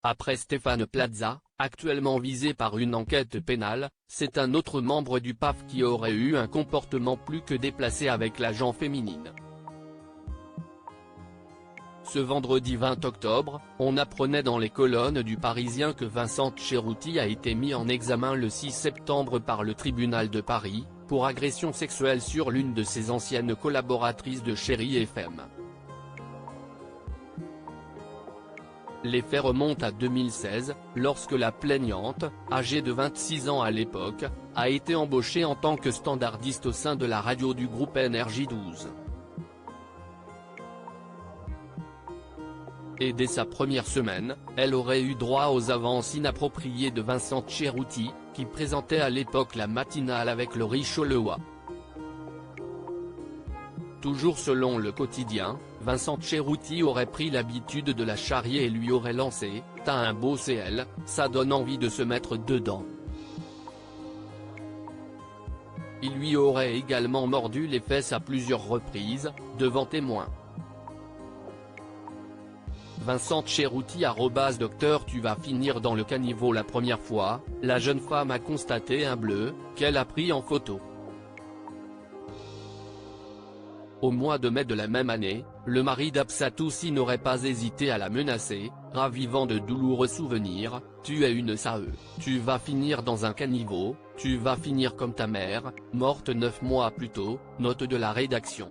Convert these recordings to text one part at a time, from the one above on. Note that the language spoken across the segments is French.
Après Stéphane Plaza, actuellement visé par une enquête pénale, c'est un autre membre du PAF qui aurait eu un comportement plus que déplacé avec l'agent féminine. Ce vendredi 20 octobre, on apprenait dans les colonnes du Parisien que Vincent Tcherouti a été mis en examen le 6 septembre par le tribunal de Paris, pour agression sexuelle sur l'une de ses anciennes collaboratrices de Chéri FM. Les faits remontent à 2016, lorsque la plaignante, âgée de 26 ans à l'époque, a été embauchée en tant que standardiste au sein de la radio du groupe NRJ12. Et dès sa première semaine, elle aurait eu droit aux avances inappropriées de Vincent Tcherouti, qui présentait à l'époque la matinale avec Laurie Cholewa. Toujours selon le quotidien, Vincent Tcherouti aurait pris l'habitude de la charrier et lui aurait lancé « T'as un beau CL, ça donne envie de se mettre dedans ». Il lui aurait également mordu les fesses à plusieurs reprises, devant témoins. Vincent Tcherouti @docteur tu vas finir dans le caniveau. La première fois, la jeune femme a constaté un bleu, qu'elle a pris en photo. Au mois de mai de la même année, le mari d'Absatoussi n'aurait pas hésité à la menacer, ravivant de douloureux souvenirs « Tu es une SAE, tu vas finir dans un caniveau, tu vas finir comme ta mère, morte 9 mois plus tôt », note de la rédaction.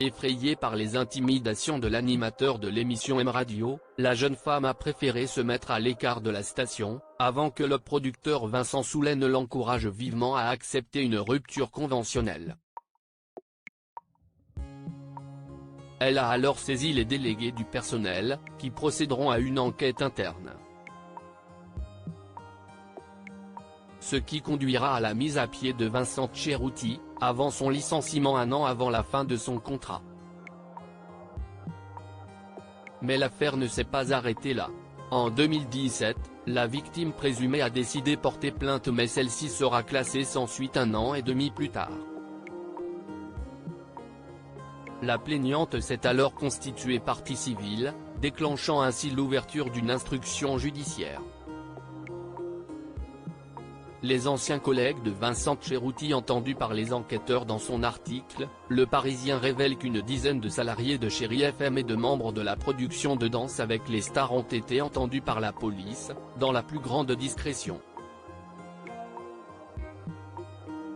Effrayée par les intimidations de l'animateur de l'émission M Radio, la jeune femme a préféré se mettre à l'écart de la station, avant que le producteur Vincent Soulet ne l'encourage vivement à accepter une rupture conventionnelle. Elle a alors saisi les délégués du personnel, qui procéderont à une enquête interne. Ce qui conduira à la mise à pied de Vincent Tcherouti, avant son licenciement un an avant la fin de son contrat. Mais l'affaire ne s'est pas arrêtée là. En 2017, la victime présumée a décidé porter plainte mais celle-ci sera classée sans suite un an et demi plus tard. La plaignante s'est alors constituée partie civile, déclenchant ainsi l'ouverture d'une instruction judiciaire. Les anciens collègues de Vincent Tcherouti entendus par les enquêteurs dans son article, Le Parisien révèle qu'une dizaine de salariés de Chéri FM et de membres de la production de Danse avec les stars ont été entendus par la police, dans la plus grande discrétion.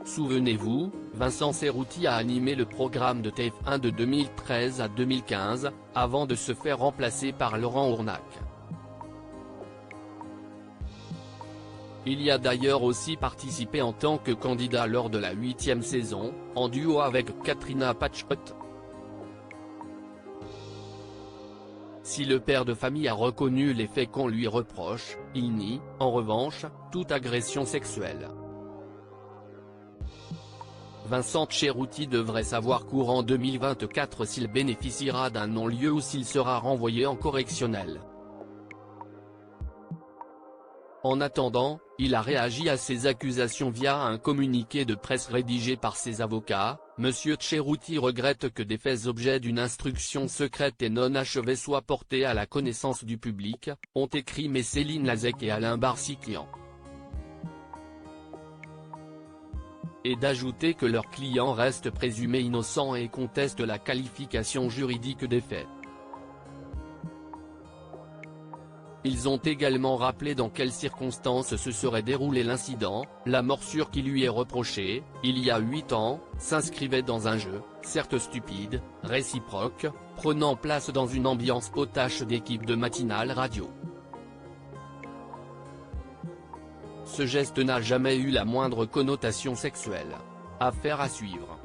Souvenez-vous, Vincent Tcherouti a animé le programme de TF1 de 2013 à 2015, avant de se faire remplacer par Laurent Ournac. Il y a d'ailleurs aussi participé en tant que candidat lors de la 8e saison, en duo avec Katrina Patchot. Si le père de famille a reconnu les faits qu'on lui reproche, il nie, en revanche, toute agression sexuelle. Vincent Tcherouti devrait savoir courant 2024 s'il bénéficiera d'un non-lieu ou s'il sera renvoyé en correctionnel. En attendant, il a réagi à ces accusations via un communiqué de presse rédigé par ses avocats. Monsieur Tcherouti regrette que des faits objets d'une instruction secrète et non achevée soient portés à la connaissance du public, ont écrit Céline Lazec et Alain Barsikian. Et d'ajouter que leur client reste présumé innocent et conteste la qualification juridique des faits. Ils ont également rappelé dans quelles circonstances se serait déroulé l'incident. La morsure qui lui est reprochée, il y a 8 ans, s'inscrivait dans un jeu, certes stupide, réciproque, prenant place dans une ambiance potache d'équipe de matinale radio. Ce geste n'a jamais eu la moindre connotation sexuelle. Affaire à suivre.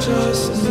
Just